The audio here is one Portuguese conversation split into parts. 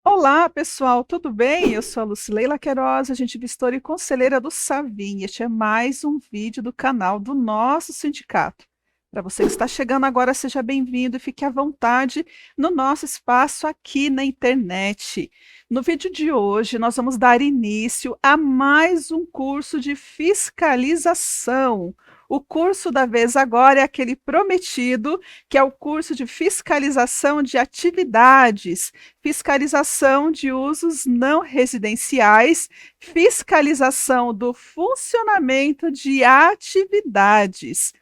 Olá, pessoal, tudo bem? Eu sou a Lucileila Queiroz, agente gestora e conselheira do Savim. Este é mais um vídeo do canal do nosso sindicato. Para você que está chegando agora, seja bem-vindo e fique à vontade no nosso espaço aqui na internet. No vídeo de hoje, nós vamos dar início a mais um curso de fiscalização. O curso da vez agora é aquele prometido, que é o curso de fiscalização de atividades, fiscalização de usos não residenciais, fiscalização do funcionamento de atividades.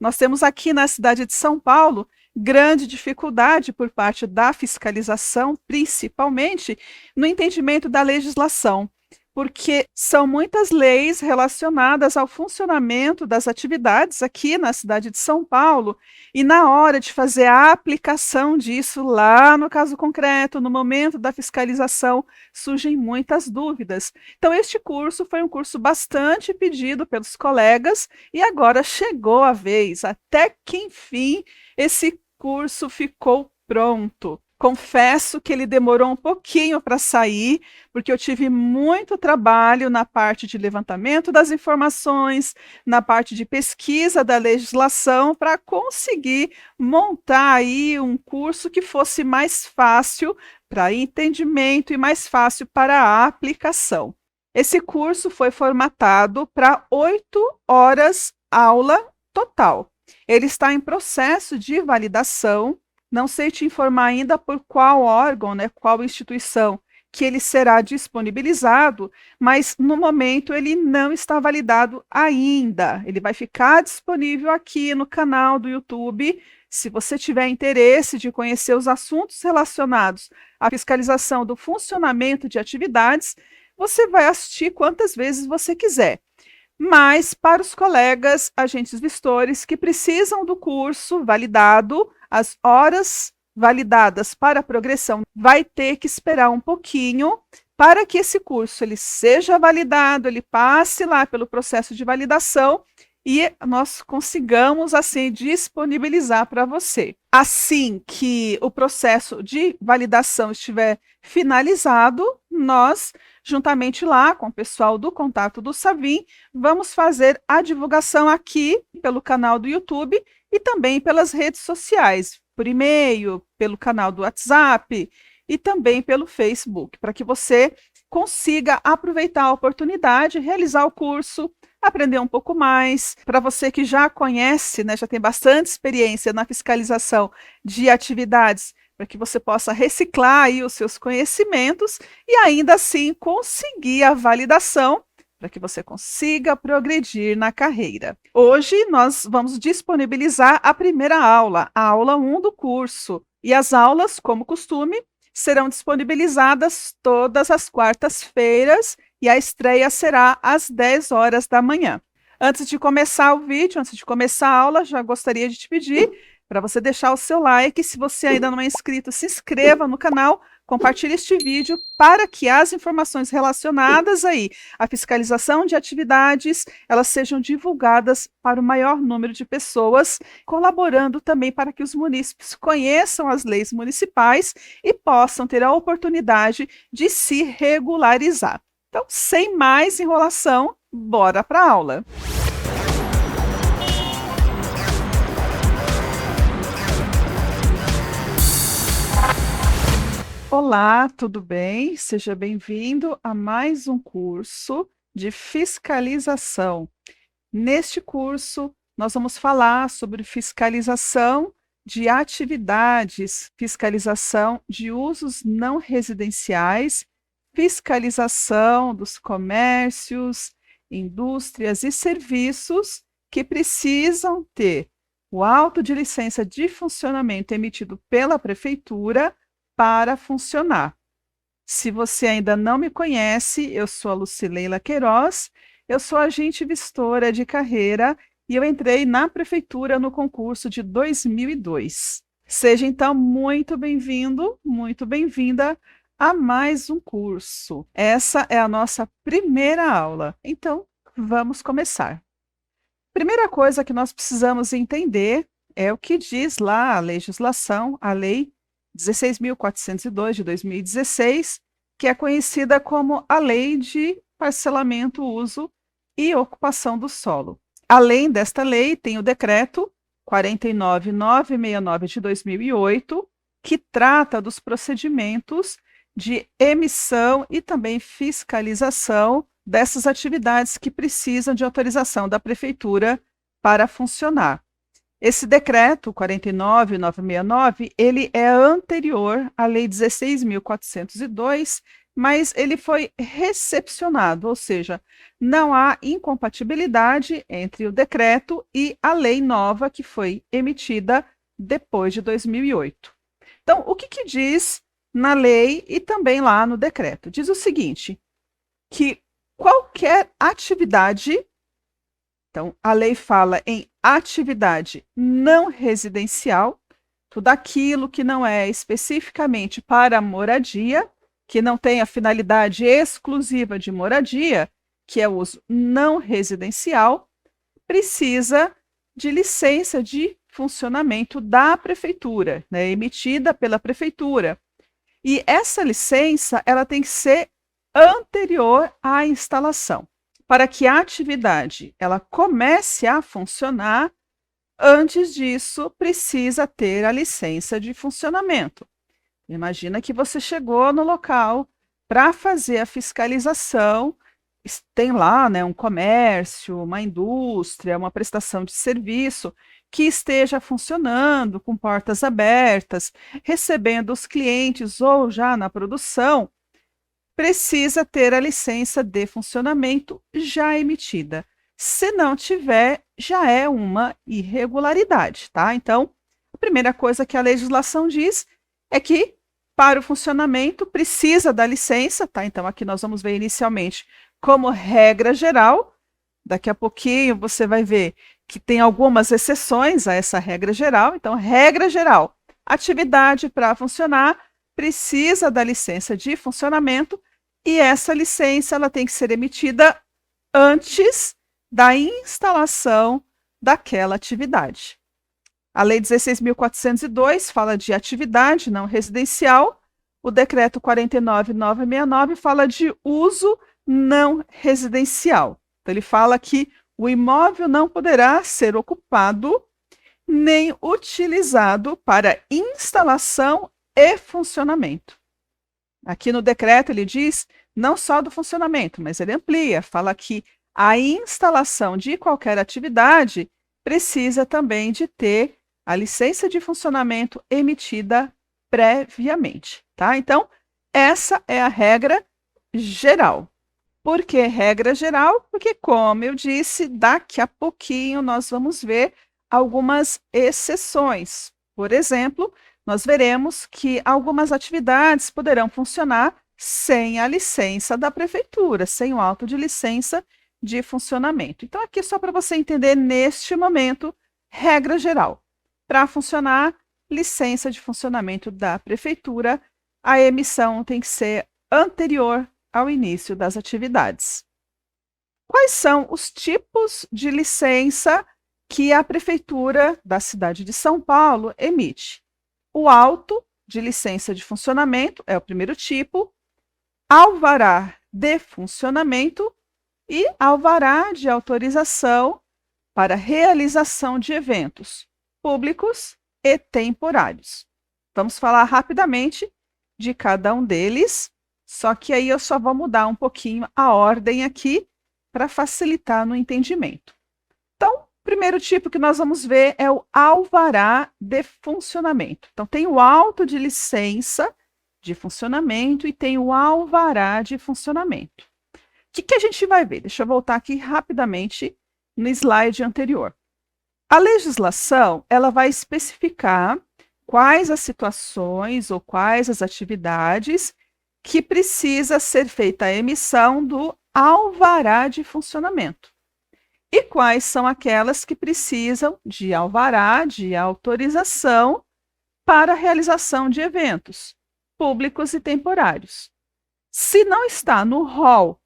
Nós temos aqui na cidade de São Paulo grande dificuldade por parte da fiscalização, principalmente no entendimento da legislação, porque são muitas leis relacionadas ao funcionamento das atividades aqui na cidade de São Paulo, e na hora de fazer a aplicação disso lá no caso concreto, no momento da fiscalização, surgem muitas dúvidas. Então, este curso foi um curso bastante pedido pelos colegas e agora chegou a vez, até que enfim, esse curso ficou pronto. Confesso que ele demorou um pouquinho para sair, porque eu tive muito trabalho na parte de levantamento das informações, na parte de pesquisa da legislação, para conseguir montar aí um curso que fosse mais fácil para entendimento e mais fácil para a aplicação. Esse curso foi formatado para 8 horas aula total. Ele está em processo de validação. Não sei te informar ainda por qual órgão, né, qual instituição que ele será disponibilizado, mas no momento ele não está validado ainda. Ele vai ficar disponível aqui no canal do YouTube. Se você tiver interesse de conhecer os assuntos relacionados à fiscalização do funcionamento de atividades, você vai assistir quantas vezes você quiser. Mas para os colegas agentes vistores que precisam do curso validado, as horas validadas para a progressão vai ter que esperar um pouquinho para que esse curso ele seja validado, ele passe lá pelo processo de validação e nós consigamos assim disponibilizar para você. Assim que o processo de validação estiver finalizado, nós, juntamente lá com o pessoal do contato do Savim, vamos fazer a divulgação aqui pelo canal do YouTube e também pelas redes sociais, por e-mail, pelo canal do WhatsApp e também pelo Facebook, para que você consiga aproveitar a oportunidade, realizar o curso, aprender um pouco mais. Para você que já conhece, né, já tem bastante experiência na fiscalização de atividades, para que você possa reciclar aí os seus conhecimentos e ainda assim conseguir a validação para que você consiga progredir na carreira. Hoje nós vamos disponibilizar a primeira aula, a aula 1 do curso. E as aulas, como costume, serão disponibilizadas todas as quartas-feiras e a estreia será às 10 horas da manhã. Antes de começar o vídeo, antes de começar a aula, já gostaria de te pedir para você deixar o seu like. Se você ainda não é inscrito, se inscreva no canal, compartilhe este vídeo para que as informações relacionadas aí à fiscalização de atividades, elas sejam divulgadas para o maior número de pessoas, colaborando também para que os munícipes conheçam as leis municipais e possam ter a oportunidade de se regularizar. Então, sem mais enrolação, bora para a aula. Olá, tudo bem? Seja bem-vindo a mais um curso de fiscalização. Neste curso, nós vamos falar sobre fiscalização de atividades, fiscalização de usos não residenciais, fiscalização dos comércios, indústrias e serviços que precisam ter o auto de licença de funcionamento emitido pela prefeitura para funcionar. Se você ainda não me conhece, eu sou a Lucileila Queiroz, eu sou agente vistora de carreira e eu entrei na prefeitura no concurso de 2002. Seja então muito bem-vindo, muito bem-vinda a mais um curso. Essa é a nossa primeira aula, então vamos começar. Primeira coisa que nós precisamos entender é o que diz lá a legislação, a lei 16.402 de 2016, que é conhecida como a Lei de Parcelamento, Uso e Ocupação do Solo. Além desta lei, tem o Decreto 49.969 de 2008, que trata dos procedimentos de emissão e também fiscalização dessas atividades que precisam de autorização da Prefeitura para funcionar. Esse decreto 49.969, ele é anterior à Lei 16.402, mas ele foi recepcionado, ou seja, não há incompatibilidade entre o decreto e a lei nova que foi emitida depois de 2008. Então, o que diz na lei e também lá no decreto? Diz o seguinte, que qualquer atividade, então a lei fala em atividade não residencial, tudo aquilo que não é especificamente para moradia, que não tem a finalidade exclusiva de moradia, que é o uso não residencial, precisa de licença de funcionamento da prefeitura, né, emitida pela prefeitura. E essa licença, ela tem que ser anterior à instalação. Para que a atividade ela comece a funcionar, antes disso, precisa ter a licença de funcionamento. Imagina que você chegou no local para fazer a fiscalização, tem lá, né, um comércio, uma indústria, uma prestação de serviço que esteja funcionando, com portas abertas, recebendo os clientes ou já na produção, precisa ter a licença de funcionamento já emitida. Se não tiver, já é uma irregularidade, tá? Então, a primeira coisa que a legislação diz é que para o funcionamento precisa da licença, tá? Então, aqui nós vamos ver inicialmente como regra geral. Daqui a pouquinho você vai ver que tem algumas exceções a essa regra geral. Então, regra geral, atividade para funcionar precisa da licença de funcionamento e essa licença ela tem que ser emitida antes da instalação daquela atividade. A Lei 16.402 fala de atividade não residencial, o Decreto 49.969 fala de uso não residencial. Então, ele fala que o imóvel não poderá ser ocupado nem utilizado para instalação e funcionamento. Aqui no decreto ele diz não só do funcionamento, mas ele amplia, fala que a instalação de qualquer atividade precisa também de ter a licença de funcionamento emitida previamente, tá? Então, essa é a regra geral. Por que regra geral? Porque, como eu disse, daqui a pouquinho nós vamos ver algumas exceções. Por exemplo, nós veremos que algumas atividades poderão funcionar sem a licença da prefeitura, sem o auto de licença de funcionamento. Então, aqui só para você entender neste momento, regra geral. Para funcionar, licença de funcionamento da prefeitura, a emissão tem que ser anterior ao início das atividades. Quais são os tipos de licença que a prefeitura da cidade de São Paulo emite? O auto de licença de funcionamento é o primeiro tipo, alvará de funcionamento e alvará de autorização para realização de eventos públicos e temporários. Vamos falar rapidamente de cada um deles, só que aí eu só vou mudar um pouquinho a ordem aqui para facilitar no entendimento. Então, o primeiro tipo que nós vamos ver é o alvará de funcionamento. Então, tem o auto de licença de funcionamento e tem o alvará de funcionamento. O que a gente vai ver? Deixa eu voltar aqui rapidamente no slide anterior. A legislação, ela vai especificar quais as situações ou quais as atividades que precisa ser feita a emissão do alvará de funcionamento. E quais são aquelas que precisam de alvará de autorização para a realização de eventos públicos e temporários. Se não está no rol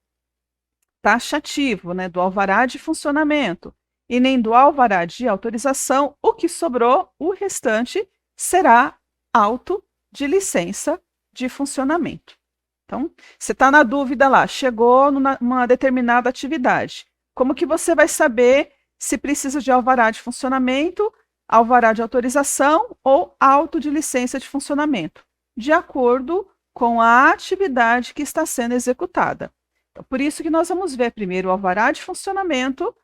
taxativo, né, do alvará de funcionamento e nem do alvará de autorização, o que sobrou, o restante, será auto de licença de funcionamento. Então, você está na dúvida lá, chegou numa determinada atividade. Como que você vai saber se precisa de alvará de funcionamento, alvará de autorização ou auto de licença de funcionamento? De acordo com a atividade que está sendo executada. Então, por isso que nós vamos ver primeiro o alvará de funcionamento,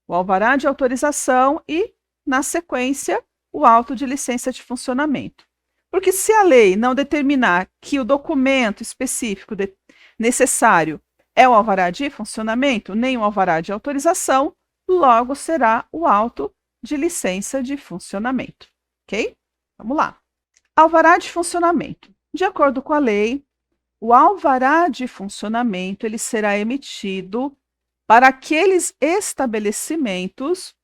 o alvará de autorização e, na sequência, o auto de licença de funcionamento. Porque se a lei não determinar que o documento específico necessário é o alvará de funcionamento, nem o alvará de autorização, logo será o auto de licença de funcionamento. Ok? Vamos lá. Alvará de funcionamento. De acordo com a lei, o alvará de funcionamento ele será emitido para aqueles estabelecimentos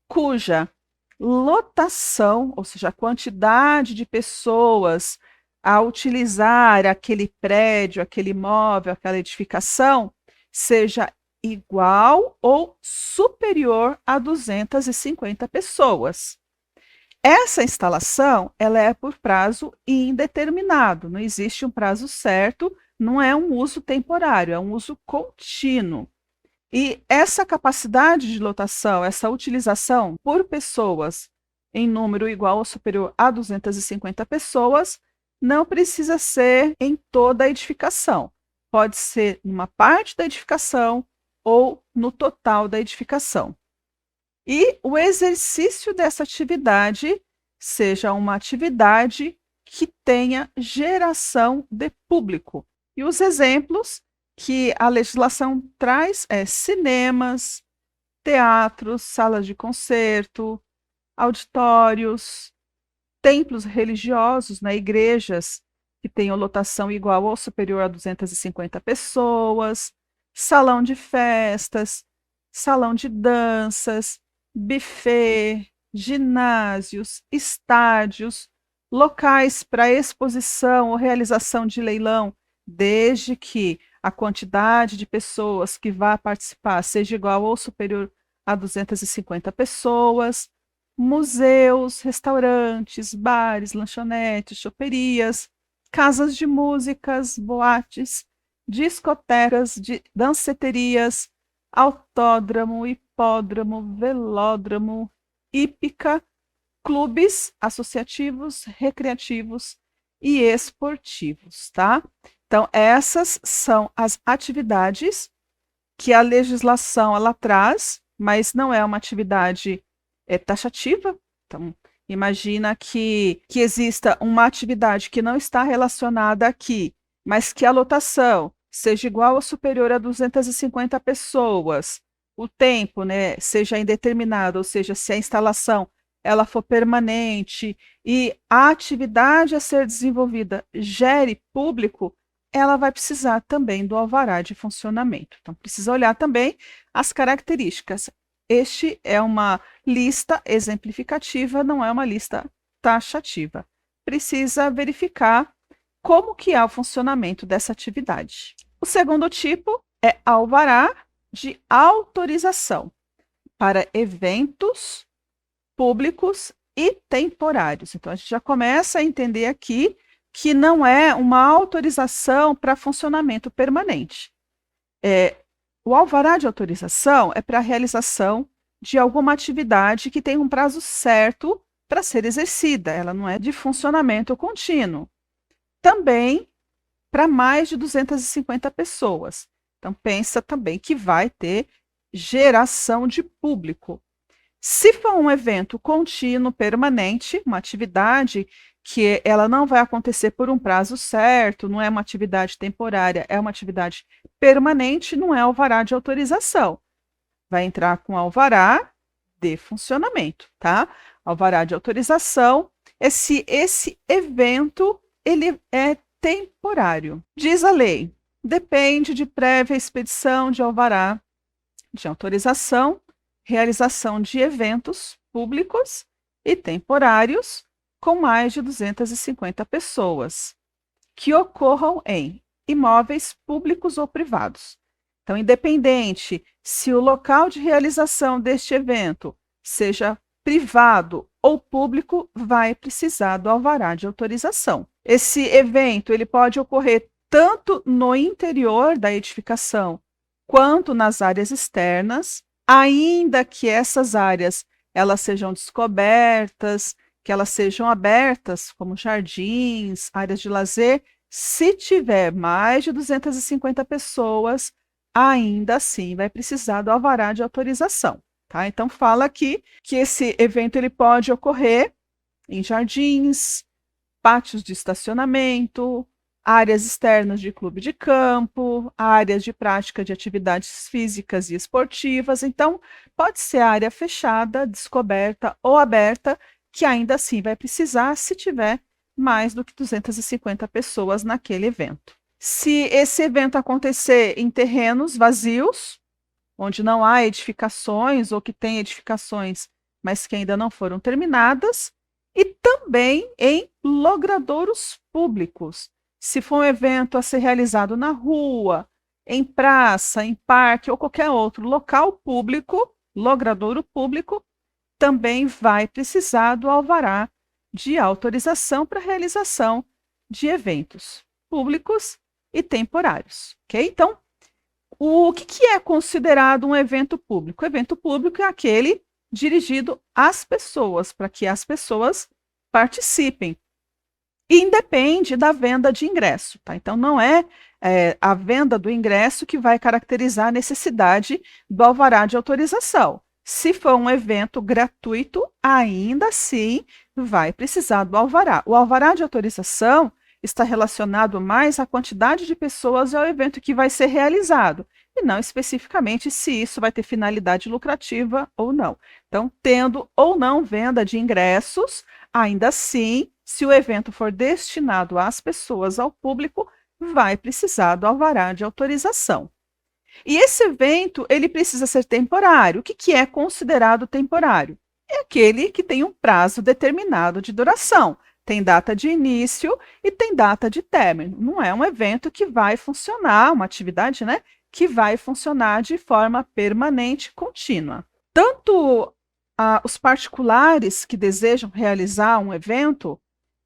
cuja lotação, ou seja, a quantidade de pessoas a utilizar aquele prédio, aquele imóvel, aquela edificação, seja igual ou superior a 250 pessoas. Essa instalação, ela é por prazo indeterminado, não existe um prazo certo, não é um uso temporário, é um uso contínuo. E essa capacidade de lotação, essa utilização por pessoas em número igual ou superior a 250 pessoas, não precisa ser em toda a edificação. Pode ser numa parte da edificação ou no total da edificação. E o exercício dessa atividade seja uma atividade que tenha geração de público. E os exemplos que a legislação traz é cinemas, teatros, salas de concerto, auditórios, templos religiosos, igrejas que tenham lotação igual ou superior a 250 pessoas, salão de festas, salão de danças, buffet, ginásios, estádios, locais para exposição ou realização de leilão, desde que a quantidade de pessoas que vá participar seja igual ou superior a 250 pessoas, museus, restaurantes, bares, lanchonetes, choperias, casas de músicas, boates, discotecas, danceterias, autódromo, hipódromo, velódromo, hípica, clubes associativos, recreativos e esportivos, tá? Então, essas são as atividades que a legislação ela traz, mas não é uma atividade taxativa. Então, imagina que exista uma atividade que não está relacionada aqui, mas que a lotação seja igual ou superior a 250 pessoas, o tempo, seja indeterminado, ou seja, se a instalação ela for permanente e a atividade a ser desenvolvida gere público, ela vai precisar também do alvará de funcionamento. Então, precisa olhar também as características. Este é uma lista exemplificativa, não é uma lista taxativa. Precisa verificar como que é o funcionamento dessa atividade. O segundo tipo é alvará de autorização para eventos públicos e temporários. Então, a gente já começa a entender aqui que não é uma autorização para funcionamento permanente. O alvará de autorização é para a realização de alguma atividade que tem um prazo certo para ser exercida, ela não é de funcionamento contínuo. Também para mais de 250 pessoas. Então, pensa também que vai ter geração de público. Se for um evento contínuo, permanente, uma atividade que ela não vai acontecer por um prazo certo, não é uma atividade temporária, é uma atividade permanente, não é alvará de autorização. Vai entrar com alvará de funcionamento, tá? Alvará de autorização, esse evento, ele é temporário. Diz a lei, depende de prévia expedição de alvará de autorização, realização de eventos públicos e temporários com mais de 250 pessoas, que ocorram em imóveis públicos ou privados. Então, independente se o local de realização deste evento seja privado ou público vai precisar do alvará de autorização. Esse evento ele pode ocorrer tanto no interior da edificação quanto nas áreas externas, ainda que essas áreas elas sejam descobertas, que elas sejam abertas, como jardins, áreas de lazer, se tiver mais de 250 pessoas, ainda assim vai precisar do alvará de autorização. Tá? Então, fala aqui que esse evento ele pode ocorrer em jardins, pátios de estacionamento, áreas externas de clube de campo, áreas de prática de atividades físicas e esportivas. Então, pode ser área fechada, descoberta ou aberta, que ainda assim vai precisar se tiver mais do que 250 pessoas naquele evento. Se esse evento acontecer em terrenos vazios, onde não há edificações ou que tem edificações, mas que ainda não foram terminadas, e também em logradouros públicos. Se for um evento a ser realizado na rua, em praça, em parque ou qualquer outro local público, logradouro público, também vai precisar do alvará de autorização para realização de eventos públicos e temporários, ok? Então, o que é considerado um evento público? O evento público é aquele dirigido às pessoas, para que as pessoas participem. E independe da venda de ingresso, tá? Então, não é a venda do ingresso que vai caracterizar a necessidade do alvará de autorização. Se for um evento gratuito, ainda assim vai precisar do alvará. O alvará de autorização está relacionado mais à quantidade de pessoas e ao evento que vai ser realizado, e não especificamente se isso vai ter finalidade lucrativa ou não. Então, tendo ou não venda de ingressos, ainda assim, se o evento for destinado às pessoas, ao público, vai precisar do alvará de autorização. E esse evento, ele precisa ser temporário. O que é considerado temporário? É aquele que tem um prazo determinado de duração. Tem data de início e tem data de término. Não é um evento que vai funcionar, uma atividade, né, que vai funcionar de forma permanente, contínua. Tanto os particulares que desejam realizar um evento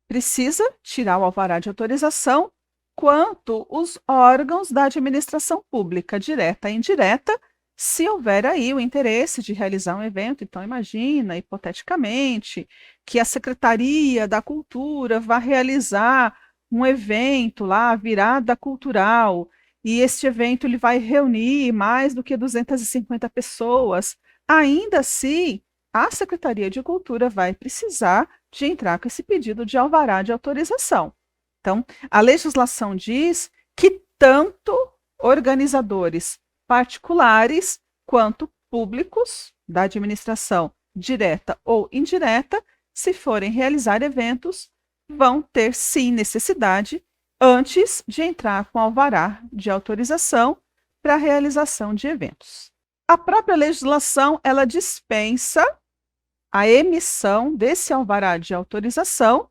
precisa tirar o alvará de autorização, quanto os órgãos da administração pública, direta e indireta, se houver aí o interesse de realizar um evento. Então, imagina, hipoteticamente, que a Secretaria da Cultura vai realizar um evento lá, virada cultural, e este evento ele vai reunir mais do que 250 pessoas. Ainda assim, a Secretaria de Cultura vai precisar de entrar com esse pedido de alvará de autorização. Então, a legislação diz que tanto organizadores particulares quanto públicos da administração direta ou indireta, se forem realizar eventos, vão ter sim necessidade antes de entrar com alvará de autorização para a realização de eventos. A própria legislação, ela dispensa a emissão desse alvará de autorização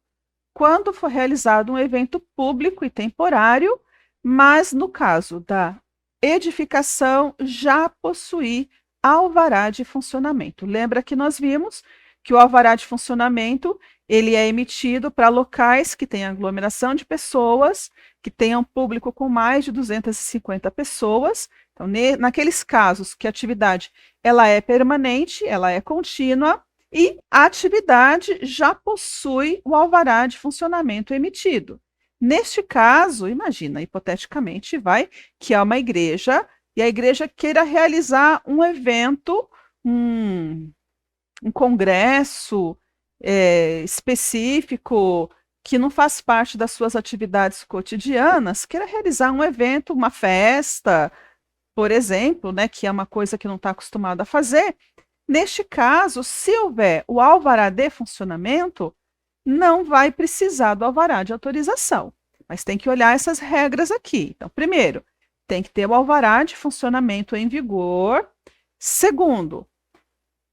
quando for realizado um evento público e temporário, mas no caso da edificação já possuir alvará de funcionamento. Lembra que nós vimos que o alvará de funcionamento ele é emitido para locais que têm aglomeração de pessoas, que tenham público com mais de 250 pessoas. Então, naqueles casos que a atividade ela é permanente, ela é contínua, e a atividade já possui o alvará de funcionamento emitido. Neste caso, imagina, hipoteticamente, que é uma igreja, e a igreja queira realizar um evento, um congresso específico, que não faz parte das suas atividades cotidianas, queira realizar um evento, uma festa, por exemplo, né, que é uma coisa que não está acostumado a fazer. Neste caso, se houver o alvará de funcionamento, não vai precisar do alvará de autorização, mas tem que olhar essas regras aqui. Então, primeiro, tem que ter o alvará de funcionamento em vigor. Segundo,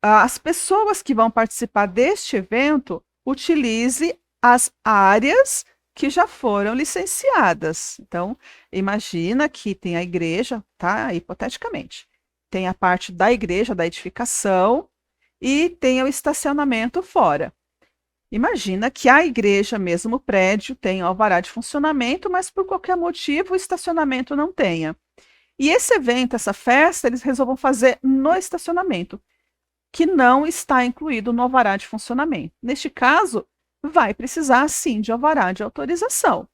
as pessoas que vão participar deste evento utilize as áreas que já foram licenciadas. Então, imagina que tem a igreja, tá? Hipoteticamente. Tem a parte da igreja, da edificação, e tem o estacionamento fora. Imagina que a igreja, mesmo o prédio, tem alvará de funcionamento, mas por qualquer motivo o estacionamento não tenha. E esse evento, essa festa, eles resolvam fazer no estacionamento, que não está incluído no alvará de funcionamento. Neste caso, vai precisar sim de alvará de autorização.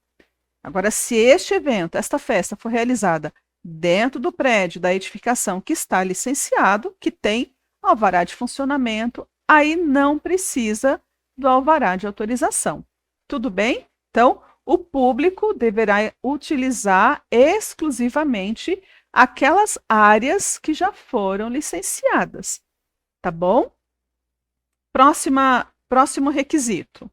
Agora, se este evento, esta festa, for realizada dentro do prédio da edificação que está licenciado, que tem alvará de funcionamento, aí não precisa do alvará de autorização. Tudo bem? Então, o público deverá utilizar exclusivamente aquelas áreas que já foram licenciadas, tá bom? Próximo requisito.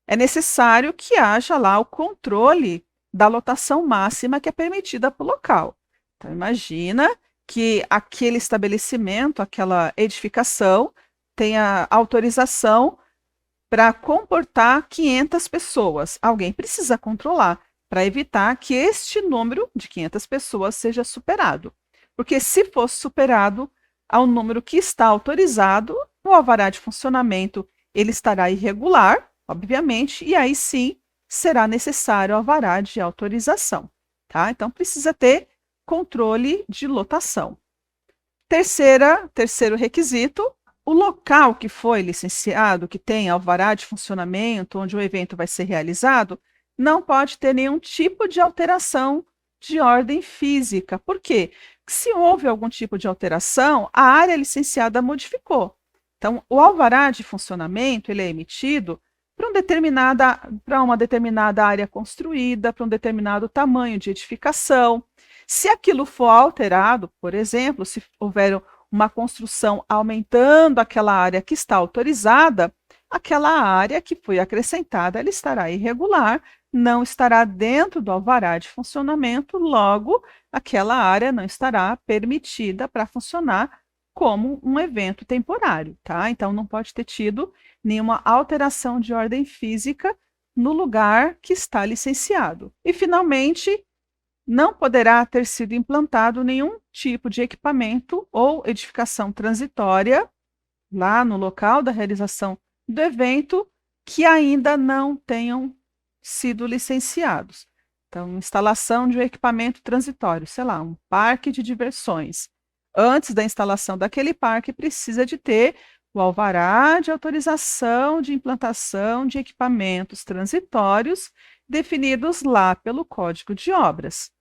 É necessário que haja lá o controle da lotação máxima que é permitida para o local. Então, imagina que aquele estabelecimento, aquela edificação, tenha autorização para comportar 500 pessoas. Alguém precisa controlar para evitar que este número de 500 pessoas seja superado. Porque se fosse superado ao número que está autorizado, o alvará de funcionamento ele estará irregular, obviamente, e aí sim será necessário alvará de autorização, tá? Então precisa ter controle de lotação. Terceiro requisito, o local que foi licenciado, que tem alvará de funcionamento, onde o evento vai ser realizado, não pode ter nenhum tipo de alteração de ordem física. Por quê? Se houve algum tipo de alteração, a área licenciada modificou. Então, o alvará de funcionamento ele é emitido para uma determinada área construída, para um determinado tamanho de edificação. Se aquilo for alterado, por exemplo, se houver uma construção aumentando aquela área que está autorizada, aquela área que foi acrescentada ela estará irregular, não estará dentro do alvará de funcionamento, logo, aquela área não estará permitida para funcionar como um evento temporário, tá? Então, não pode ter tido nenhuma alteração de ordem física no lugar que está licenciado. E, finalmente, não poderá ter sido implantado nenhum tipo de equipamento ou edificação transitória lá no local da realização do evento que ainda não tenham sido licenciados. Então, instalação de um equipamento transitório, sei lá, um parque de diversões. Antes da instalação daquele parque, precisa de ter o alvará de autorização de implantação de equipamentos transitórios definidos lá pelo Código de Obras.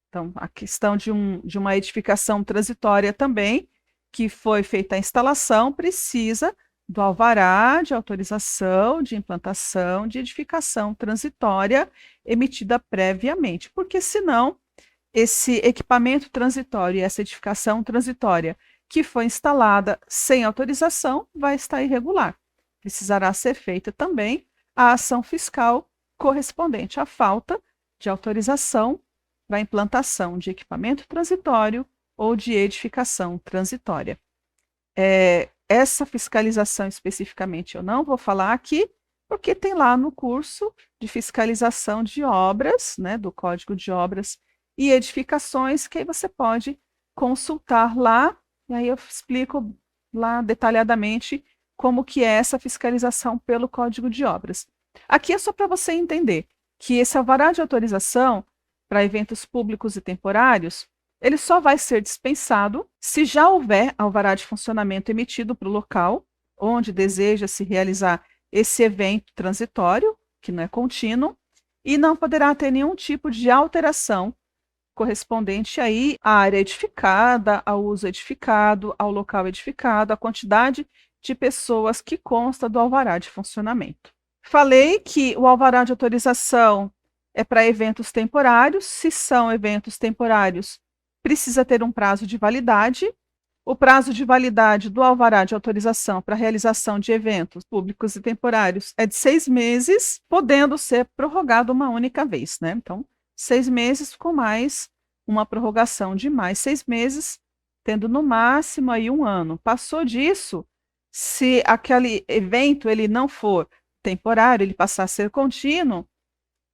Então, a questão de uma edificação transitória também, que foi feita a instalação, precisa do alvará de autorização de implantação de edificação transitória emitida previamente, porque senão esse equipamento transitório e essa edificação transitória que foi instalada sem autorização vai estar irregular. Precisará ser feita também a ação fiscal correspondente à falta de autorização para a implantação de equipamento transitório ou de edificação transitória. Essa fiscalização especificamente eu não vou falar aqui, porque tem lá no curso de fiscalização de obras, né, do Código de Obras e Edificações, que aí você pode consultar lá, e aí eu explico lá detalhadamente como que é essa fiscalização pelo Código de Obras. Aqui é só para você entender que esse alvará de autorização para eventos públicos e temporários, ele só vai ser dispensado se já houver alvará de funcionamento emitido para o local onde deseja se realizar esse evento transitório, que não é contínuo, e não poderá ter nenhum tipo de alteração correspondente aí à área edificada, ao uso edificado, ao local edificado, à quantidade de pessoas que consta do alvará de funcionamento. Falei que o alvará de autorização é para eventos temporários. Se são eventos temporários, precisa ter um prazo de validade. O prazo de validade do alvará de autorização para realização de eventos públicos e temporários é de 6 meses, podendo ser prorrogado uma única vez, né? Então, 6 meses com mais uma prorrogação de mais 6 meses, tendo no máximo aí 1 ano. Passou disso, se aquele evento ele não for temporário, ele passar a ser contínuo,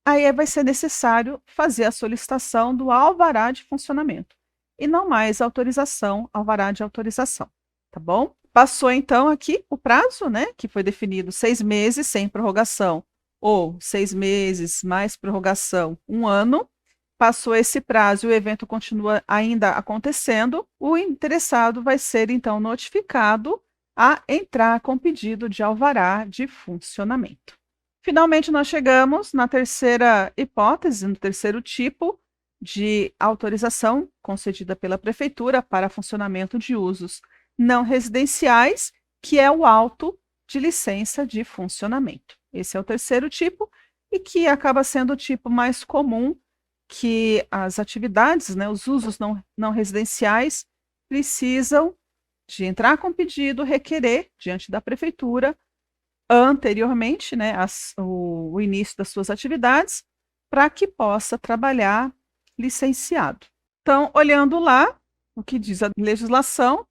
aí vai ser necessário fazer a solicitação do alvará de funcionamento e não mais autorização, alvará de autorização, tá bom? Passou, então, aqui o prazo, né, que foi definido 6 meses sem prorrogação, ou 6 meses mais prorrogação, 1 ano. Passou esse prazo e o evento continua ainda acontecendo, o interessado vai ser, então, notificado a entrar com pedido de alvará de funcionamento. Finalmente, nós chegamos na terceira hipótese, no terceiro tipo de autorização concedida pela Prefeitura para funcionamento de usos não residenciais, que é o auto de licença de funcionamento. Esse é o terceiro tipo e que acaba sendo o tipo mais comum que as atividades, né, os usos não residenciais precisam de entrar com pedido, requerer diante da Prefeitura anteriormente, né, o início das suas atividades, para que possa trabalhar licenciado. Então, olhando lá, o que diz a legislação,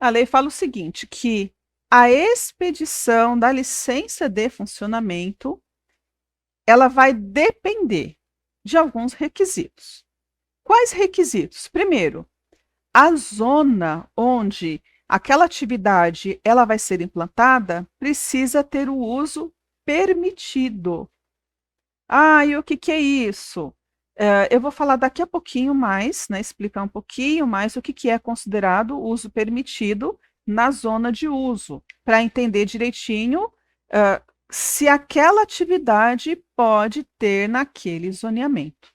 a lei fala o seguinte, que a expedição da licença de funcionamento, ela vai depender de alguns requisitos. Quais requisitos? Primeiro, a zona onde aquela atividade ela vai ser implantada precisa ter o uso permitido. Ah, e o que é isso? Eu vou falar daqui a pouquinho mais, né, explicar um pouquinho mais o que é considerado uso permitido na zona de uso, para entender direitinho se aquela atividade pode ter naquele zoneamento.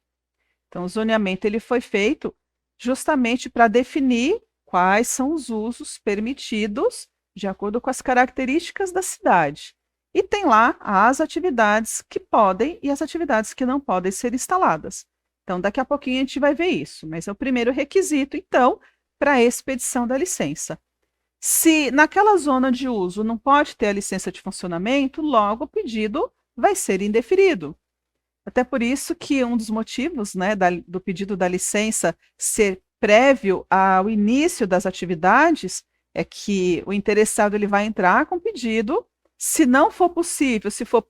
Então, o zoneamento ele foi feito justamente para definir quais são os usos permitidos de acordo com as características da cidade. E tem lá as atividades que podem e as atividades que não podem ser instaladas. Então, daqui a pouquinho a gente vai ver isso, mas é o primeiro requisito, então, para a expedição da licença. Se naquela zona de uso não pode ter a licença de funcionamento, logo o pedido vai ser indeferido. Até por isso que um dos motivos, né, do pedido da licença ser prévio ao início das atividades é que o interessado ele vai entrar com pedido. Se não for possível, se for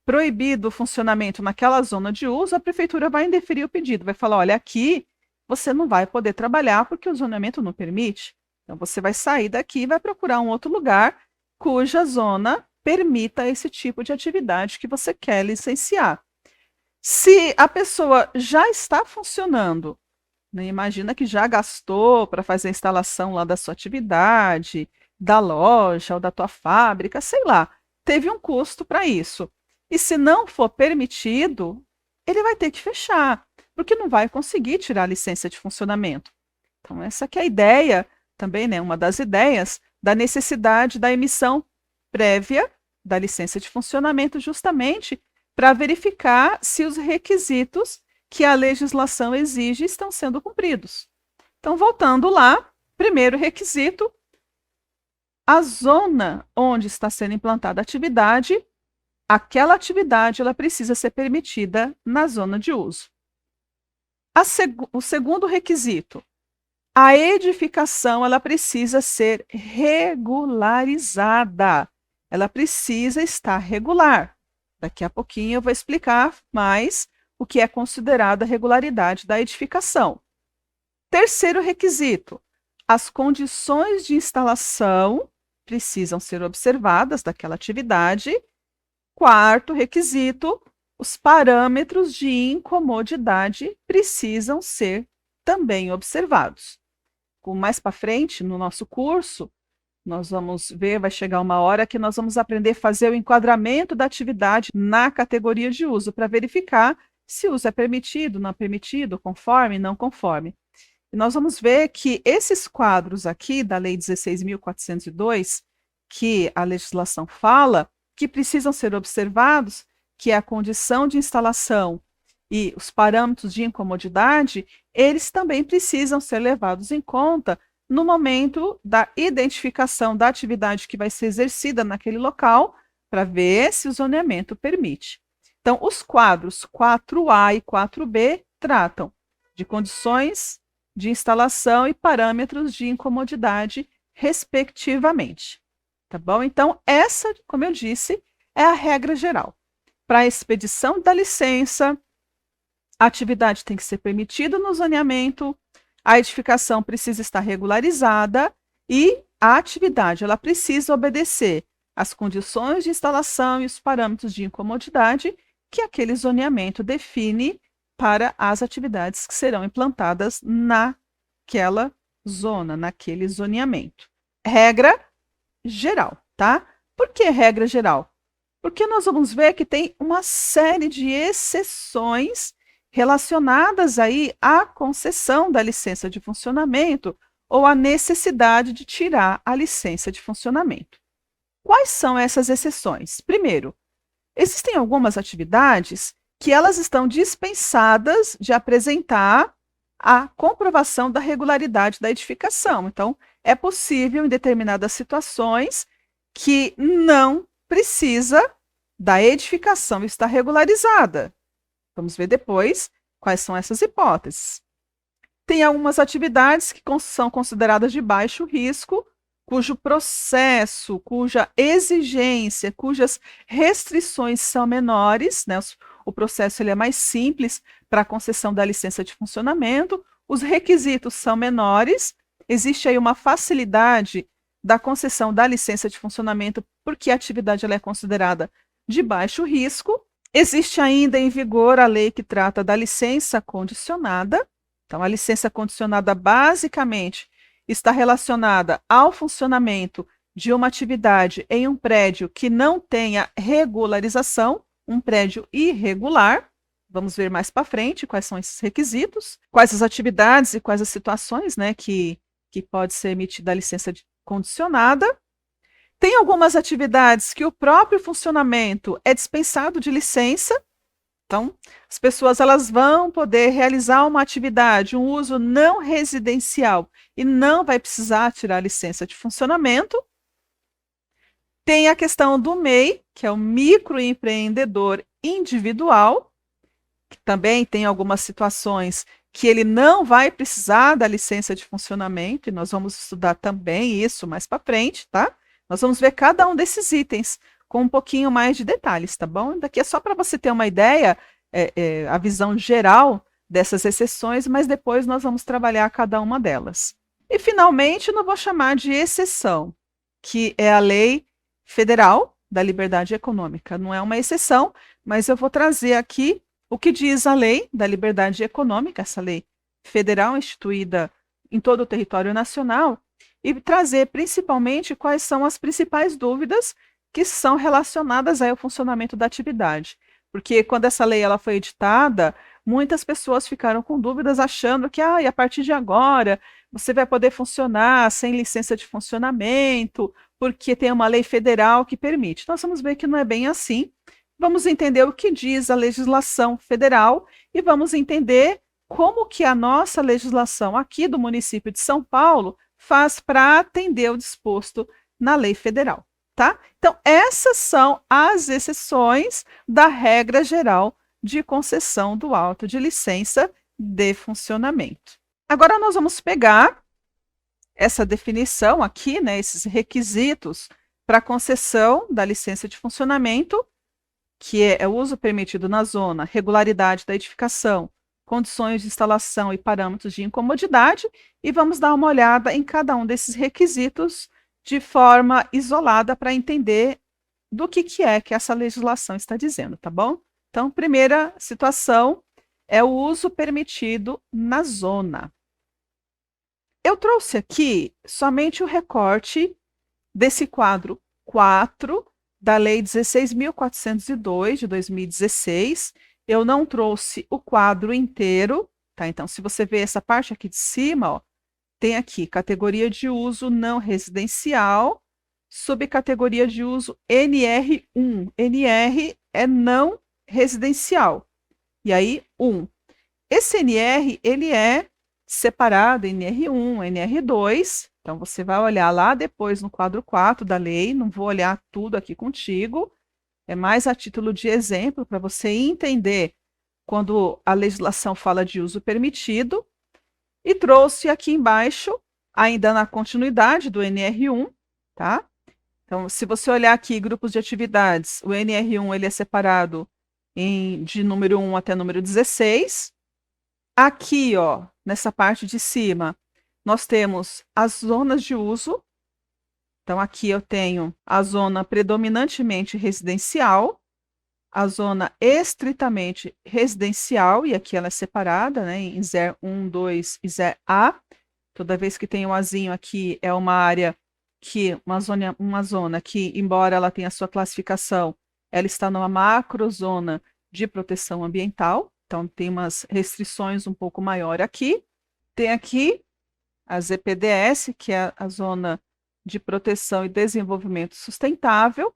proibido o funcionamento naquela zona de uso, a prefeitura vai indeferir o pedido, vai falar, olha, aqui você não vai poder trabalhar porque o zoneamento não permite. Então você vai sair daqui e vai procurar um outro lugar cuja zona permita esse tipo de atividade que você quer licenciar. Se a pessoa já está funcionando, né, imagina que já gastou para fazer a instalação lá da sua atividade, da loja ou da tua fábrica, sei lá, teve um custo para isso. E se não for permitido, ele vai ter que fechar, porque não vai conseguir tirar a licença de funcionamento. Então, essa que é a ideia, também, né, uma das ideias da necessidade da emissão prévia da licença de funcionamento, justamente para verificar se os requisitos que a legislação exige estão sendo cumpridos. Então, voltando lá, primeiro requisito, a zona onde está sendo implantada a atividade, aquela atividade ela precisa ser permitida na zona de uso. O segundo requisito, a edificação ela precisa ser regularizada. Ela precisa estar regular. Daqui a pouquinho eu vou explicar mais o que é considerado a regularidade da edificação. Terceiro requisito, as condições de instalação precisam ser observadas daquela atividade. Quarto requisito, os parâmetros de incomodidade precisam ser também observados. Mais para frente, no nosso curso, nós vamos ver, vai chegar uma hora que nós vamos aprender a fazer o enquadramento da atividade na categoria de uso, para verificar se o uso é permitido, não permitido, conforme, não conforme. E nós vamos ver que esses quadros aqui da Lei 16.402, que a legislação fala, que precisam ser observados, que é a condição de instalação e os parâmetros de incomodidade, eles também precisam ser levados em conta no momento da identificação da atividade que vai ser exercida naquele local, para ver se o zoneamento permite. Então, os quadros 4A e 4B tratam de condições de instalação e parâmetros de incomodidade, respectivamente. Tá bom? Então, essa, como eu disse, é a regra geral. Para a expedição da licença, a atividade tem que ser permitida no zoneamento, a edificação precisa estar regularizada e a atividade ela precisa obedecer às condições de instalação e os parâmetros de incomodidade que aquele zoneamento define para as atividades que serão implantadas naquela zona, naquele zoneamento. Regra geral, tá? Por que regra geral? Porque nós vamos ver que tem uma série de exceções relacionadas aí à concessão da licença de funcionamento ou à necessidade de tirar a licença de funcionamento. Quais são essas exceções? Primeiro, existem algumas atividades que elas estão dispensadas de apresentar a comprovação da regularidade da edificação. Então, é possível, em determinadas situações, que não precisa da edificação estar regularizada. Vamos ver depois quais são essas hipóteses. Tem algumas atividades que são consideradas de baixo risco, cujo processo, cuja exigência, cujas restrições são menores, né? O processo ele é mais simples para a concessão da licença de funcionamento, os requisitos são menores, existe aí uma facilidade da concessão da licença de funcionamento porque a atividade ela é considerada de baixo risco. Existe ainda em vigor a lei que trata da licença condicionada. Então, a licença condicionada basicamente está relacionada ao funcionamento de uma atividade em um prédio que não tenha regularização, um prédio irregular. Vamos ver mais para frente quais são esses requisitos, quais as atividades e quais as situações, né, que pode ser emitida a licença condicionada. Tem algumas atividades que o próprio funcionamento é dispensado de licença. Então, as pessoas elas vão poder realizar uma atividade, um uso não residencial e não vai precisar tirar a licença de funcionamento. Tem a questão do MEI, que é o microempreendedor individual, que também tem algumas situações que ele não vai precisar da licença de funcionamento, e nós vamos estudar também isso mais para frente, tá? Nós vamos ver cada um desses itens com um pouquinho mais de detalhes, tá bom? Daqui é só para você ter uma ideia, a visão geral dessas exceções, mas depois nós vamos trabalhar cada uma delas. E, finalmente, não vou chamar de exceção, que é a Lei Federal da Liberdade Econômica. Não é uma exceção, mas eu vou trazer aqui o que diz a Lei da Liberdade Econômica, essa lei federal instituída em todo o território nacional, e trazer principalmente quais são as principais dúvidas que são relacionadas ao funcionamento da atividade. Porque quando essa lei ela foi editada, muitas pessoas ficaram com dúvidas achando que a partir de agora você vai poder funcionar sem licença de funcionamento, porque tem uma lei federal que permite. Nós vamos ver que não é bem assim. Vamos entender o que diz a legislação federal e vamos entender como que a nossa legislação aqui do município de São Paulo faz para atender o disposto na lei federal, tá? Então, essas são as exceções da regra geral de concessão do auto de licença de funcionamento. Agora, nós vamos pegar essa definição aqui, né, esses requisitos para concessão da licença de funcionamento, que é o uso permitido na zona, regularidade da edificação, condições de instalação e parâmetros de incomodidade, e vamos dar uma olhada em cada um desses requisitos de forma isolada para entender do que é que essa legislação está dizendo, tá bom? Então, primeira situação é o uso permitido na zona. Eu trouxe aqui somente o recorte desse quadro 4 da Lei 16.402 de 2016. Eu não trouxe o quadro inteiro, tá? Então, se você ver essa parte aqui de cima, ó, tem aqui categoria de uso não residencial, subcategoria de uso NR1. NR é não residencial. E aí, 1. Esse NR, ele é separado em NR1, NR2. Então, você vai olhar lá depois no quadro 4 da lei, não vou olhar tudo aqui contigo, é mais a título de exemplo para você entender quando a legislação fala de uso permitido. E trouxe aqui embaixo, ainda na continuidade do NR1, tá? Então, se você olhar aqui grupos de atividades, o NR1 ele é separado de número 1 até número 16. Aqui, ó, nessa parte de cima, nós temos as zonas de uso, Então, aqui eu tenho a zona predominantemente residencial, a zona estritamente residencial, e aqui ela é separada, né, em ZER 1, 2 e ZER A. Toda vez que tem um azinho aqui, é uma área uma zona que, embora ela tenha a sua classificação, ela está numa macrozona de proteção ambiental, então tem umas restrições um pouco maior aqui. Tem aqui a ZPDS, que é a Zona de Proteção e Desenvolvimento Sustentável,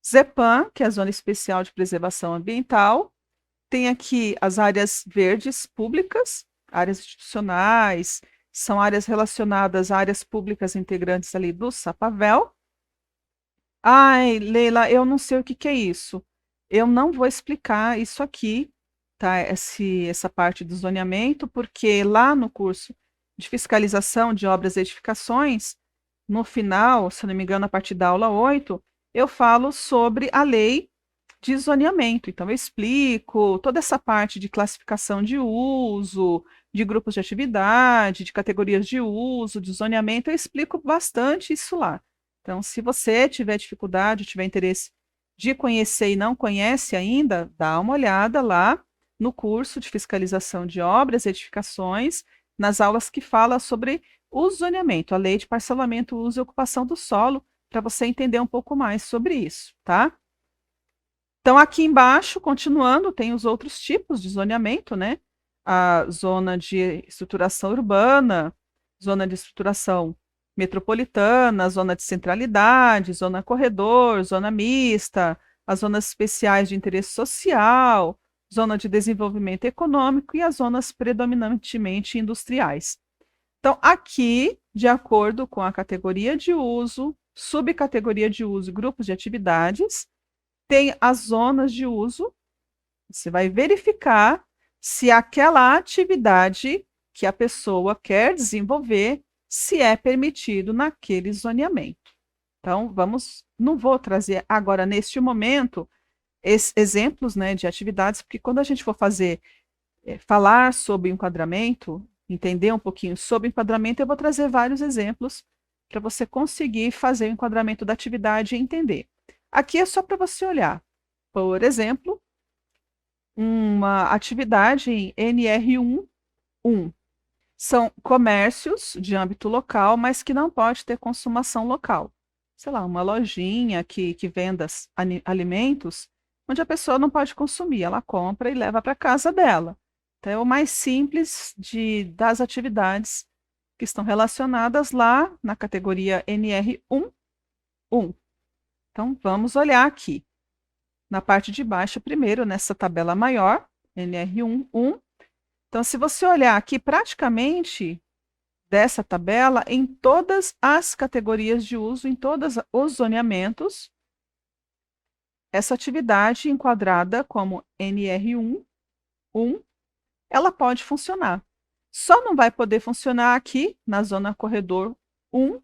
ZEPAM, que é a Zona Especial de Preservação Ambiental. Tem aqui as áreas verdes públicas, áreas institucionais, são áreas relacionadas a áreas públicas integrantes ali do SAPAVEL. Ai, Leila, eu não sei o que que é isso. Eu não vou explicar isso aqui, tá? Essa parte do zoneamento, porque lá no curso de fiscalização de obras e edificações, no final, se não me engano, a partir da aula 8, eu falo sobre a lei de zoneamento. Então, eu explico toda essa parte de classificação de uso, de grupos de atividade, de categorias de uso, de zoneamento, eu explico bastante isso lá. Então, se você tiver dificuldade, tiver interesse de conhecer e não conhece ainda, dá uma olhada lá no curso de fiscalização de obras e edificações, nas aulas que fala sobre o zoneamento, a lei de parcelamento, uso e ocupação do solo, para você entender um pouco mais sobre isso, tá? Então, aqui embaixo, continuando, tem os outros tipos de zoneamento, né? A zona de estruturação urbana, zona de estruturação metropolitana, zona de centralidade, zona corredor, zona mista, as zonas especiais de interesse social, zona de desenvolvimento econômico e as zonas predominantemente industriais. Então, aqui, de acordo com a categoria de uso, subcategoria de uso e grupos de atividades, tem as zonas de uso. Você vai verificar se aquela atividade que a pessoa quer desenvolver, se é permitido naquele zoneamento. Então, não vou trazer agora, neste momento, exemplos, né, de atividades, porque quando a gente for falar sobre enquadramento, entender um pouquinho sobre enquadramento, eu vou trazer vários exemplos para você conseguir fazer o enquadramento da atividade e entender. Aqui é só para você olhar. Por exemplo, uma atividade em NR1. São comércios de âmbito local, mas que não pode ter consumação local. Sei lá, uma lojinha que venda alimentos, onde a pessoa não pode consumir, ela compra e leva para casa dela. Então, é o mais simples das atividades que estão relacionadas lá na categoria NR1. Então, vamos olhar aqui. Na parte de baixo, primeiro, nessa tabela maior, NR1. Então, se você olhar aqui, praticamente, dessa tabela, em todas as categorias de uso, em todos os zoneamentos, essa atividade enquadrada como NR1, ela pode funcionar. Só não vai poder funcionar aqui, na zona corredor 1,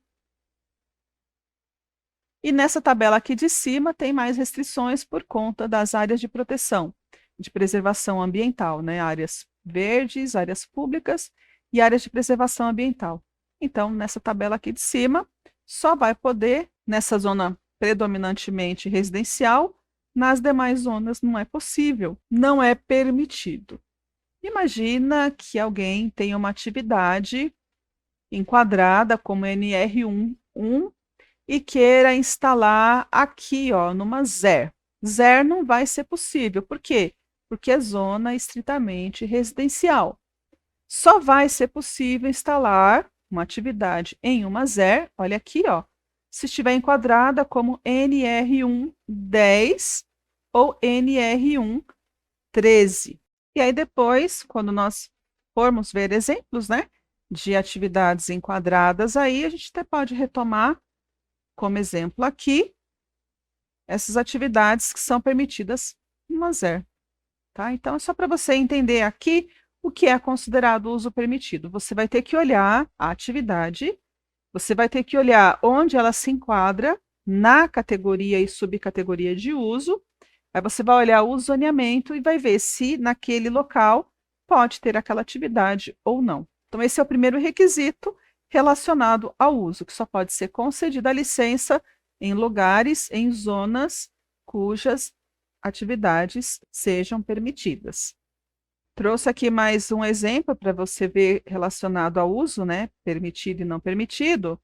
e nessa tabela aqui de cima tem mais restrições por conta das áreas de proteção, de preservação ambiental, né? Áreas verdes, áreas públicas e áreas de preservação ambiental. Então, nessa tabela aqui de cima, só vai poder, nessa zona predominantemente residencial, nas demais zonas não é possível, não é permitido. Imagina que alguém tem uma atividade enquadrada como NR1 e queira instalar aqui, ó, numa ZER. ZER não vai ser possível. Por quê? Porque é zona estritamente residencial. Só vai ser possível instalar uma atividade em uma ZER, olha aqui, ó, se estiver enquadrada como NR1-10 ou NR1-13. E aí depois, quando nós formos ver exemplos, né, de atividades enquadradas, aí a gente até pode retomar como exemplo aqui, essas atividades que são permitidas no ZER. Tá? Então, é só para você entender aqui o que é considerado uso permitido. Você vai ter que olhar a atividade, você vai ter que olhar onde ela se enquadra na categoria e subcategoria de uso, aí você vai olhar o zoneamento e vai ver se naquele local pode ter aquela atividade ou não. Então, esse é o primeiro requisito relacionado ao uso, que só pode ser concedida a licença em lugares, em zonas cujas atividades sejam permitidas. Trouxe aqui mais um exemplo para você ver relacionado ao uso, né, permitido e não permitido,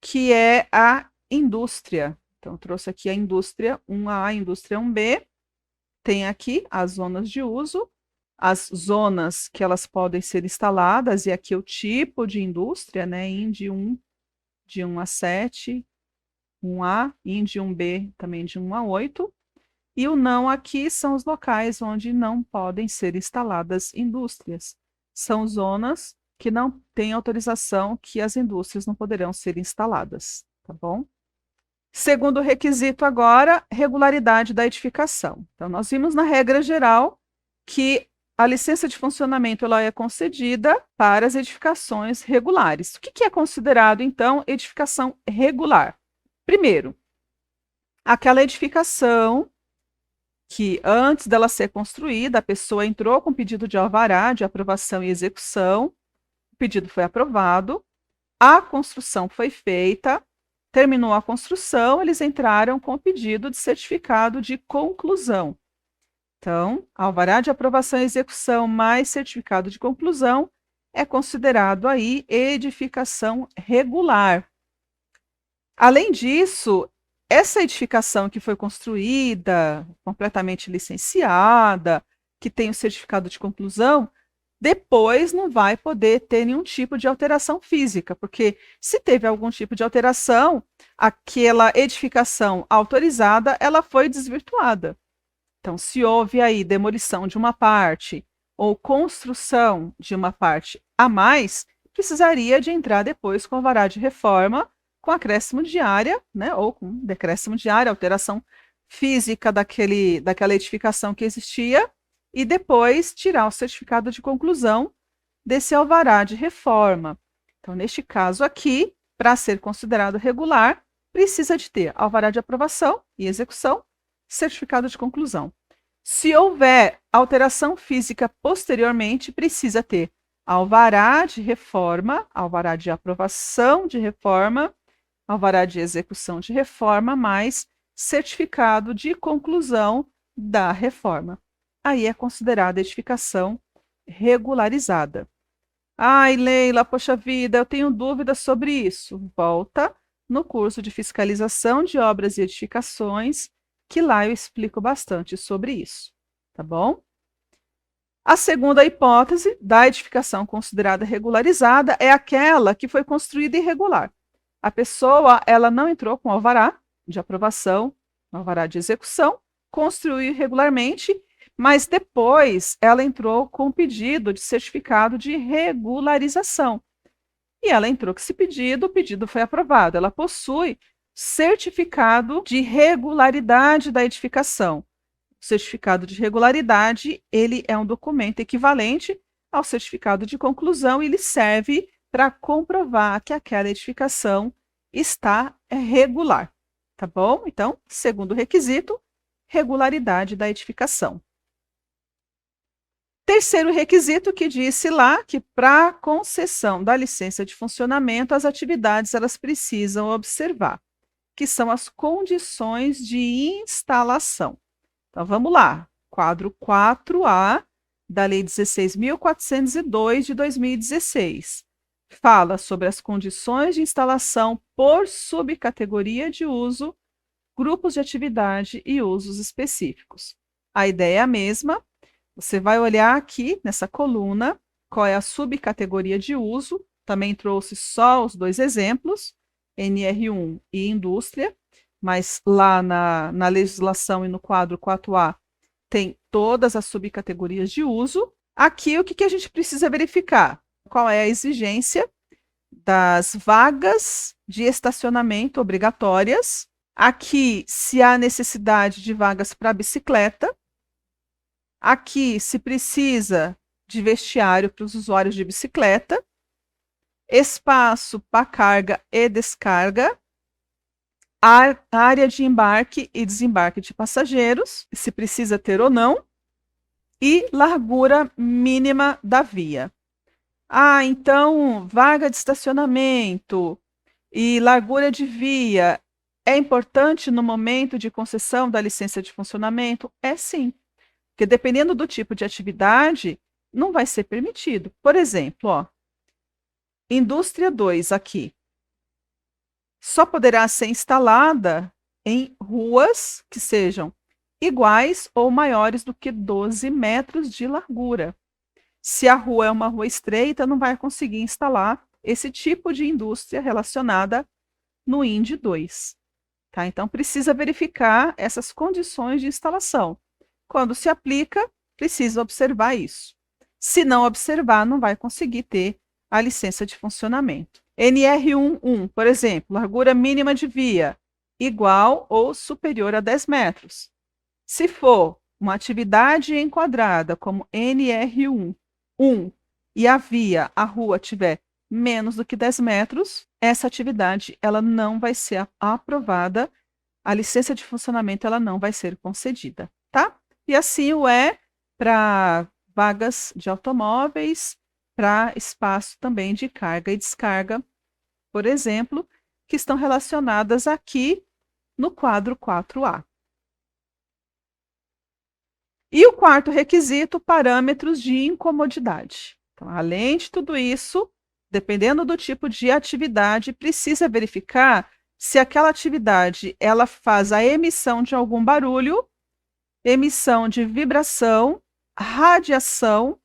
que é a indústria. Então, trouxe aqui a indústria 1A, indústria 1B. Tem aqui as zonas de uso, as zonas que elas podem ser instaladas, e aqui o tipo de indústria, né, IND 1, de 1 a 7, 1A, IND 1B também de 1 a 8. E o não aqui são os locais onde não podem ser instaladas indústrias. São zonas que não têm autorização, que as indústrias não poderão ser instaladas, tá bom? Segundo requisito agora, regularidade da edificação. Então, nós vimos na regra geral que a licença de funcionamento ela é concedida para as edificações regulares. O que é considerado, então, edificação regular? Primeiro, aquela edificação que antes dela ser construída, a pessoa entrou com pedido de alvará, de aprovação e execução, o pedido foi aprovado, a construção foi feita, terminou a construção, eles entraram com o pedido de certificado de conclusão. Então, alvará de aprovação e execução mais certificado de conclusão é considerado aí edificação regular. Além disso, essa edificação que foi construída, completamente licenciada, que tem o certificado de conclusão, depois não vai poder ter nenhum tipo de alteração física, porque se teve algum tipo de alteração, aquela edificação autorizada, ela foi desvirtuada. Então, se houve aí demolição de uma parte ou construção de uma parte a mais, precisaria de entrar depois com alvará de reforma, com acréscimo de área, né, ou com decréscimo de área, alteração física daquela edificação que existia, e depois tirar o certificado de conclusão desse alvará de reforma. Então, neste caso aqui, para ser considerado regular, precisa de ter alvará de aprovação e execução, certificado de conclusão. Se houver alteração física posteriormente, precisa ter alvará de reforma, alvará de aprovação de reforma, alvará de execução de reforma, mais certificado de conclusão da reforma. Aí é considerada edificação regularizada. Ai, Leila, poxa vida, eu tenho dúvidas sobre isso. Volta no curso de fiscalização de obras e edificações, que lá eu explico bastante sobre isso, tá bom? A segunda hipótese da edificação considerada regularizada é aquela que foi construída irregular. A pessoa, ela não entrou com alvará de aprovação, alvará de execução, construiu irregularmente, mas depois ela entrou com pedido de certificado de regularização. E ela entrou com esse pedido, o pedido foi aprovado. Ela possui certificado de regularidade da edificação. O certificado de regularidade, ele é um documento equivalente ao certificado de conclusão e ele serve para comprovar que aquela edificação está regular, tá bom? Então, segundo requisito, regularidade da edificação. Terceiro requisito que disse lá que para concessão da licença de funcionamento, as atividades elas precisam observar, que são as condições de instalação. Então, vamos lá. Quadro 4A da Lei 16.402 de 2016. Fala sobre as condições de instalação por subcategoria de uso, grupos de atividade e usos específicos. A ideia é a mesma. Você vai olhar aqui nessa coluna qual é a subcategoria de uso. Também trouxe só os dois exemplos, NR1 e indústria, mas lá na legislação e no quadro 4A tem todas as subcategorias de uso. Aqui, o que a gente precisa verificar? Qual é a exigência das vagas de estacionamento obrigatórias. Aqui, se há necessidade de vagas para bicicleta. Aqui, se precisa de vestiário para os usuários de bicicleta. Espaço para carga e descarga. Área de embarque e desembarque de passageiros, se precisa ter ou não. E largura mínima da via. Ah, então vaga de estacionamento e largura de via é importante no momento de concessão da licença de funcionamento? É sim, porque dependendo do tipo de atividade, não vai ser permitido. Por exemplo, ó, indústria 2 aqui só poderá ser instalada em ruas que sejam iguais ou maiores do que 12 metros de largura. Se a rua é uma rua estreita, não vai conseguir instalar esse tipo de indústria relacionada no IND 2. Tá? Então, precisa verificar essas condições de instalação. Quando se aplica, precisa observar isso. Se não observar, não vai conseguir ter a licença de funcionamento. NR11, por exemplo, largura mínima de via, igual ou superior a 10 metros. Se for uma atividade enquadrada como NR1, e a via, a rua, tiver menos do que 10 metros, essa atividade ela não vai ser aprovada, a licença de funcionamento ela não vai ser concedida, tá? E assim o é para vagas de automóveis, para espaço também de carga e descarga, por exemplo, que estão relacionadas aqui no quadro 4A. E o quarto requisito, parâmetros de incomodidade. Então, além de tudo isso, dependendo do tipo de atividade, precisa verificar se aquela atividade ela faz a emissão de algum barulho, emissão de vibração, radiação,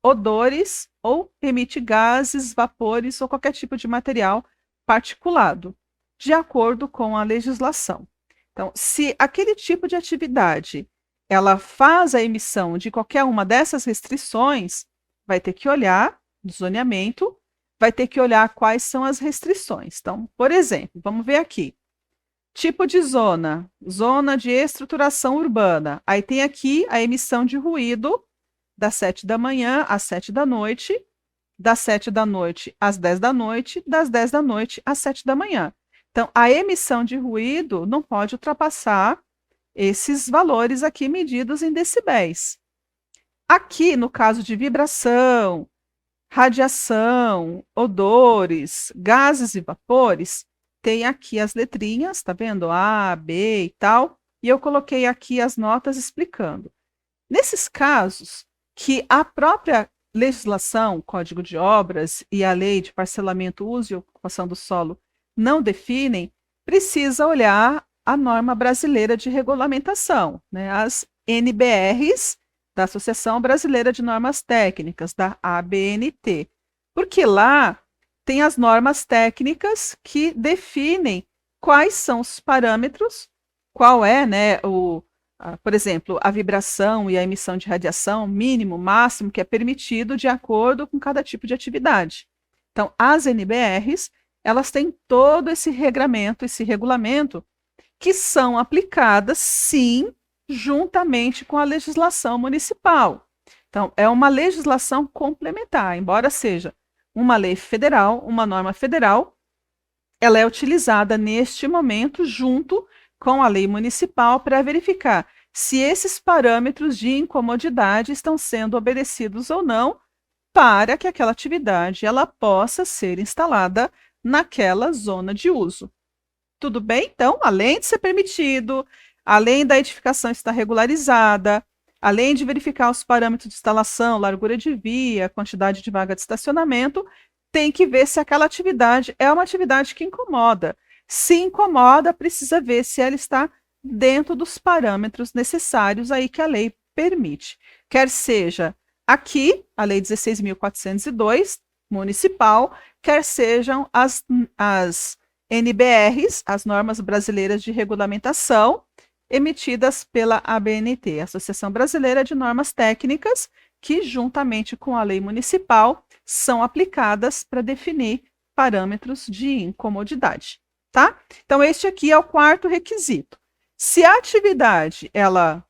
odores ou emite gases, vapores ou qualquer tipo de material particulado, de acordo com a legislação. Então, se aquele tipo de atividade ela faz a emissão de qualquer uma dessas restrições, vai ter que olhar do zoneamento, vai ter que olhar quais são as restrições. Então, por exemplo, vamos ver aqui. Tipo de zona, zona de estruturação urbana. Aí tem aqui a emissão de ruído das 7 da manhã às 7 da noite, das 7 da noite às 10 da noite, das 10 da noite às 7 da manhã. Então, a emissão de ruído não pode ultrapassar esses valores aqui medidos em decibéis. Aqui, no caso de vibração, radiação, odores, gases e vapores, tem aqui as letrinhas, tá vendo? A, B e tal. E eu coloquei aqui as notas explicando. Nesses casos, que a própria legislação, Código de Obras e a Lei de Parcelamento, Uso e Ocupação do Solo não definem, precisa olhar a norma brasileira de regulamentação, né? As NBRs da Associação Brasileira de Normas Técnicas, da ABNT, porque lá tem as normas técnicas que definem quais são os parâmetros, qual é, né, por exemplo, a vibração e a emissão de radiação, mínimo, máximo, que é permitido de acordo com cada tipo de atividade. Então, as NBRs, elas têm todo esse regramento, esse regulamento, que são aplicadas, sim, juntamente com a legislação municipal. Então, é uma legislação complementar, embora seja uma lei federal, uma norma federal, ela é utilizada neste momento junto com a lei municipal para verificar se esses parâmetros de incomodidade estão sendo obedecidos ou não para que aquela atividade ela possa ser instalada naquela zona de uso. Tudo bem? Então, além de ser permitido, além da edificação estar regularizada, além de verificar os parâmetros de instalação, largura de via, quantidade de vaga de estacionamento, tem que ver se aquela atividade é uma atividade que incomoda. Se incomoda, precisa ver se ela está dentro dos parâmetros necessários aí que a lei permite. Quer seja aqui, a Lei 16.402, municipal, quer sejam as NBRs, as normas brasileiras de regulamentação, emitidas pela ABNT, Associação Brasileira de Normas Técnicas, que, juntamente com a lei municipal, são aplicadas para definir parâmetros de incomodidade, tá? Então, este aqui é o quarto requisito. Se a atividade ela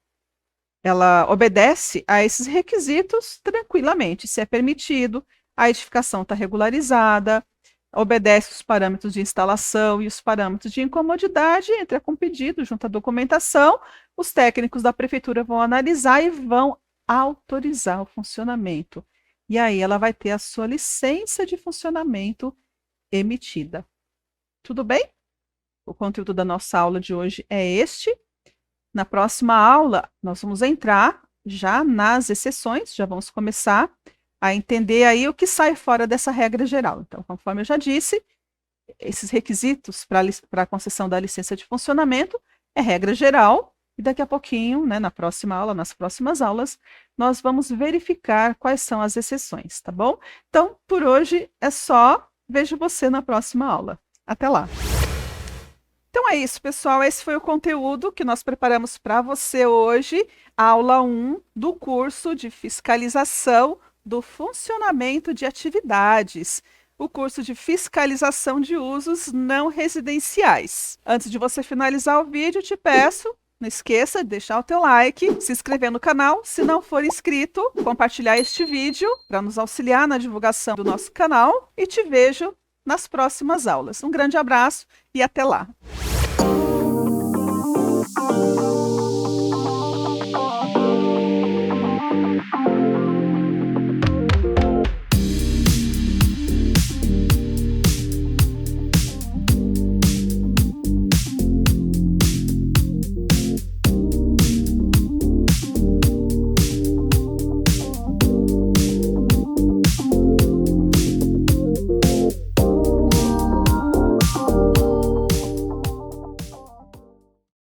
obedece a esses requisitos tranquilamente, se é permitido, a edificação está regularizada, obedece os parâmetros de instalação e os parâmetros de incomodidade, entra com pedido, junto à documentação, os técnicos da prefeitura vão analisar e vão autorizar o funcionamento. e aí ela vai ter a sua licença de funcionamento emitida. Tudo bem? O conteúdo da nossa aula de hoje é este. Na próxima aula, nós vamos entrar já nas exceções, já vamos começar a entender aí o que sai fora dessa regra geral. Então, conforme eu já disse, esses requisitos para a concessão da licença de funcionamento é regra geral, e daqui a pouquinho, né, na próxima aula, nas próximas aulas, nós vamos verificar quais são as exceções, tá bom? Então, por hoje é só. Vejo você na próxima aula. Até lá! Então é isso, pessoal. Esse foi o conteúdo que nós preparamos para você hoje, aula 1 do curso de fiscalização do funcionamento de atividades, o curso de fiscalização de usos não residenciais. Antes de você finalizar o vídeo, te peço, não esqueça de deixar o teu like, se inscrever no canal, se não for inscrito, compartilhar este vídeo para nos auxiliar na divulgação do nosso canal e te vejo nas próximas aulas. Um grande abraço e até lá!